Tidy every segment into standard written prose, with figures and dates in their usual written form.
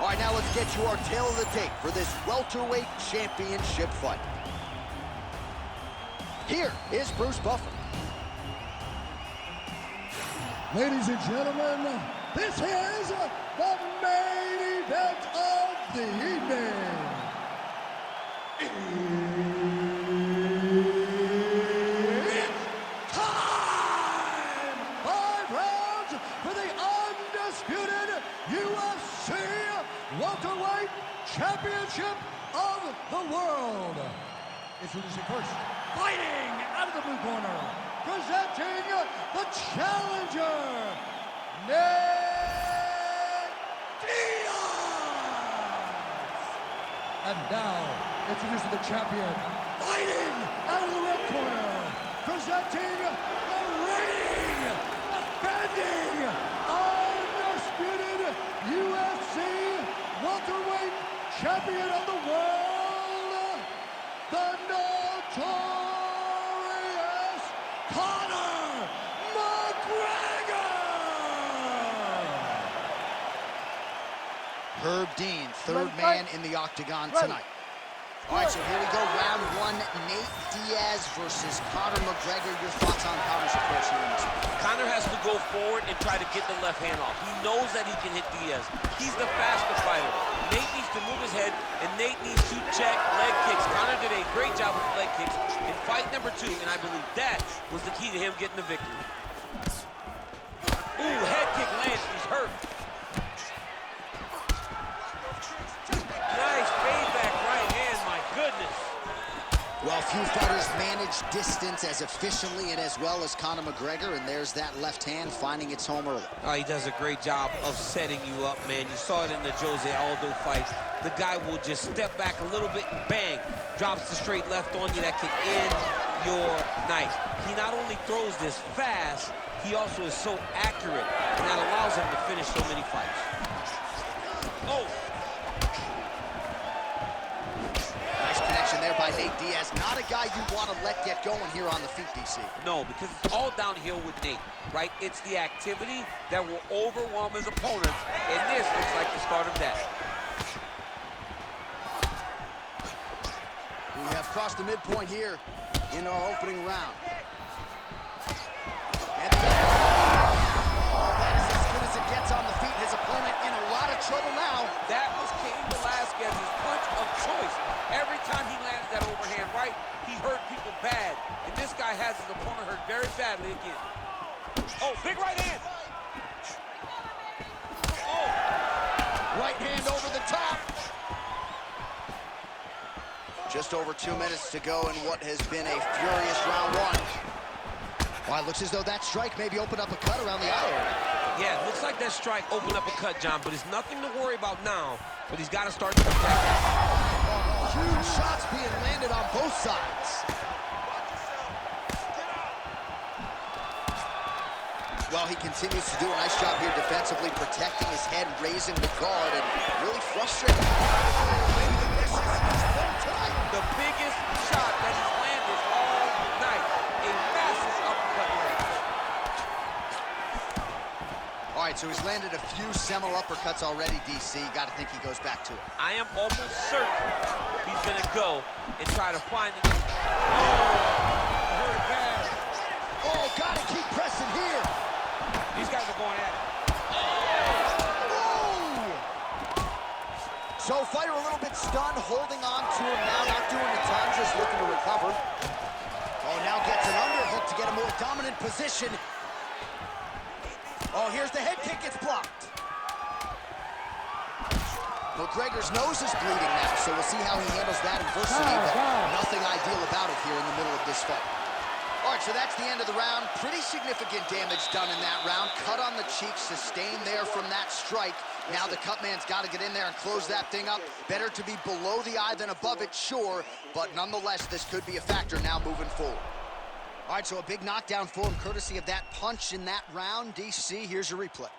All right, now let's get you our tail of the tape for this welterweight championship fight. Here is Bruce Buffer. Ladies and gentlemen, this is the main event of the evening. It's time! 5 rounds for the undisputed UFC welterweight championship of the world. Introducing first, fighting out of the blue corner, presenting the challenger, Diaz. And now, introducing the champion, fighting out of the red corner, presenting the reigning, defending, undisputed UFC welterweight champion of the world, the notorious Mcgregor! Herb Dean, third man in the octagon tonight. All right, so here we go, round one, Nate Diaz versus Conor McGregor. Your thoughts on Conor's approach here in this one? Conor has to go forward and try to get the left hand off. He knows that he can hit Diaz. He's the faster fighter. Nate needs to move his head, and Nate needs to check leg kicks. Conor did a great job with leg kicks in fight number 2, and I believe that was the key to him getting the victory. Ooh, head kick lands. He's hurt. Nice fade back right hand, my goodness. Well, few fighters manage distance as efficiently and as well as Conor McGregor, and there's that left hand finding its home early. Oh, he does a great job of setting you up, man. You saw it in the Jose Aldo fight. The guy will just step back a little bit and bang, drops the straight left on you. That can end your night. He not only throws this fast, he also is so accurate, and that allows him to finish so many fights. Oh! Nice connection there by Nate Diaz. Not a guy you want to let get going here on the feet, DC. No, because it's all downhill with Nate, right? It's the activity that will overwhelm his opponents, and this looks like the start of that. We have crossed the midpoint here in our opening round. And that is as good as it gets on the feet. His opponent in a lot of trouble now. That was Cain Velasquez's punch of choice. Every time he landed that overhand right, he hurt people bad. And this guy has his opponent hurt very badly again. Oh, big right hand. Oh. Right hand over the top. Just over 2 minutes to go in what has been a furious round one. Well, it looks as though that strike maybe opened up a cut around the eye area. Yeah, it looks like that strike opened up a cut, John, but it's nothing to worry about now, but he's got to start to protect it. Huge shots being landed on both sides. Well, he continues to do a nice job here defensively, protecting his head, raising the guard, and really frustrating. The biggest shot that he's landed all night. A massive uppercut land. All right, so he's landed a few seminal uppercuts already, DC. Got to think he goes back to it. I am almost certain he's going to go and try to find it. Oh, hurt bad. Oh, got to keep pressing here. These guys are going at it. So fighter a little bit stunned, holding on to him now, not doing a ton, just looking to recover. Oh, now gets an underhook to get a more dominant position. Oh, here's the head kick, it's blocked. McGregor's nose is bleeding now, so we'll see how he handles that adversity, but nothing ideal about it here in the middle of this fight. All right, so that's the end of the round. Pretty significant damage done in that round. Cut on the cheek, sustained there from that strike. Now the cut man's got to get in there and close that thing up. Better to be below the eye than above it, sure, but nonetheless, this could be a factor now moving forward. All right, so a big knockdown for him, courtesy of that punch in that round. DC, here's your replay.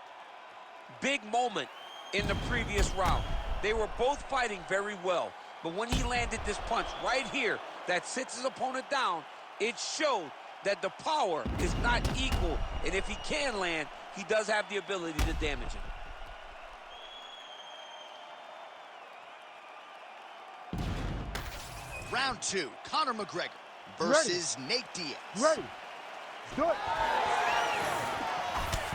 Big moment in the previous round. They were both fighting very well, but when he landed this punch right here that sits his opponent down, it showed that the power is not equal, and if he can land, he does have the ability to damage him. Round 2, Conor McGregor versus Nate Diaz. Ready. Good.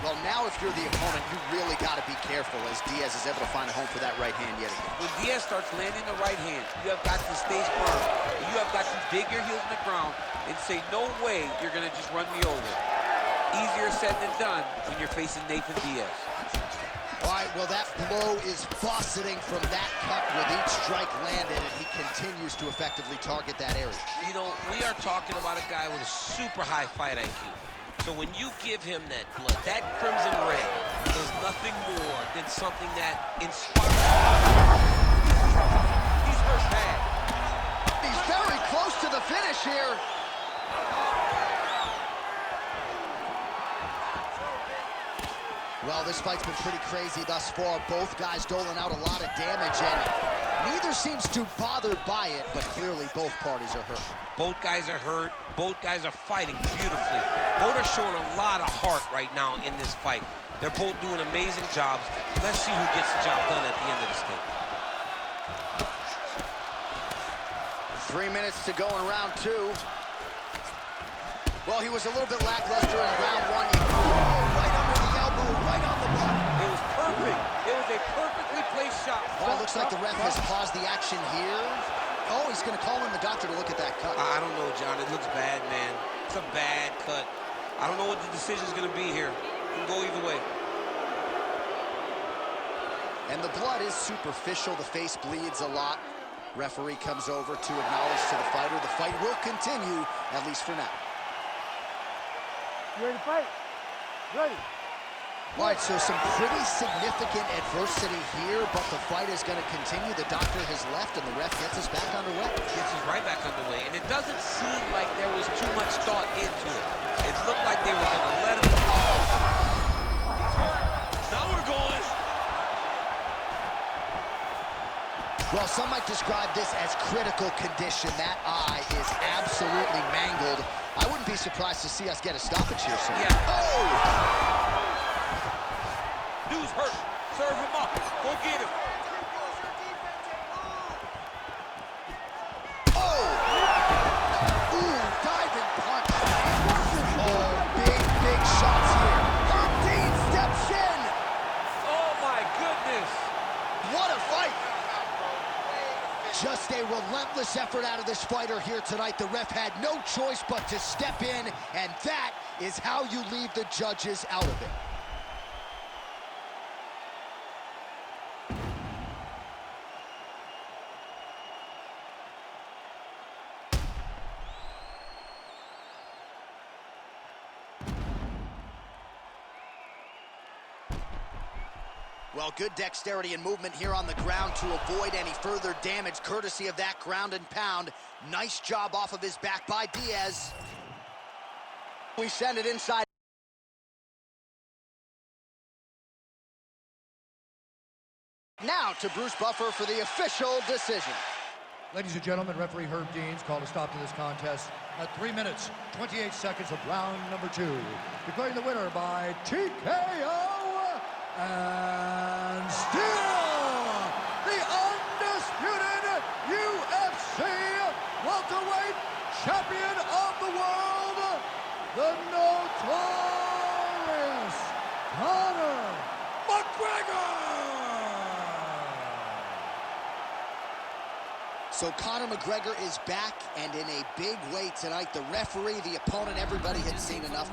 Well, now if you're the opponent, you really got to be careful as Diaz is able to find a home for that right hand yet again. When Diaz starts landing the right hand, you have got to stay firm. You have got to dig your heels in the ground and say, no way you're going to just run me over. Easier said than done when you're facing Nathan Diaz. All right, well, that blow is fauceting from that cut with each strike landed, and he continues to effectively target that area. You know, we are talking about a guy with a super high fight IQ. So when you give him that blood, that crimson red is nothing more than something that inspires. He's hurt bad. He's very close to the finish here. Well, this fight's been pretty crazy thus far. Both guys doling out a lot of damage, and neither seems too bothered by it, but clearly both parties are hurt. Both guys are hurt. Both guys are fighting beautifully. Both are showing a lot of heart right now in this fight. They're both doing amazing jobs. Let's see who gets the job done at the end of this thing. 3 minutes to go in round 2. Well, he was a little bit lackluster in round 1. He right under the elbow, right on the butt. It was perfect. It was a perfectly placed shot. Well, it looks like the ref has paused the action here. Oh, he's going to call in the doctor to look at that cut. I don't know, John. It looks bad, man. It's a bad cut. I don't know what the decision's going to be here. It can go either way. And the blood is superficial. The face bleeds a lot. Referee comes over to acknowledge to the fighter. The fight will continue, at least for now. You ready to fight? Ready. All right, so some pretty significant adversity here, but the fight is going to continue. The doctor has left, and the ref gets us back underway. Gets us right back underway, and it doesn't seem like there was too much thought into it. It looked like they were going to let him. Now we're going. Well, some might describe this as critical condition. That eye is absolutely mangled. I wouldn't be surprised to see us get a stoppage here soon. Yeah. Oh! Dude's hurt. Serve him up. Go get him. Oh! Ooh, diving punch. Oh, big shots here. Herb Dean steps in. Oh, my goodness. What a fight. Just a relentless effort out of this fighter here tonight. The ref had no choice but to step in, and that is how you leave the judges out of it. Well, good dexterity and movement here on the ground to avoid any further damage, courtesy of that ground and pound. Nice job off of his back by Diaz. We send it inside. Now to Bruce Buffer for the official decision. Ladies and gentlemen, referee Herb Dean's called a stop to this contest at 3 minutes, 28 seconds of round number 2. Declaring the winner by TKO and still the undisputed UFC welterweight champion of the world, the notorious Conor McGregor! So Conor McGregor is back, and in a big way tonight. The referee, the opponent, everybody had seen enough.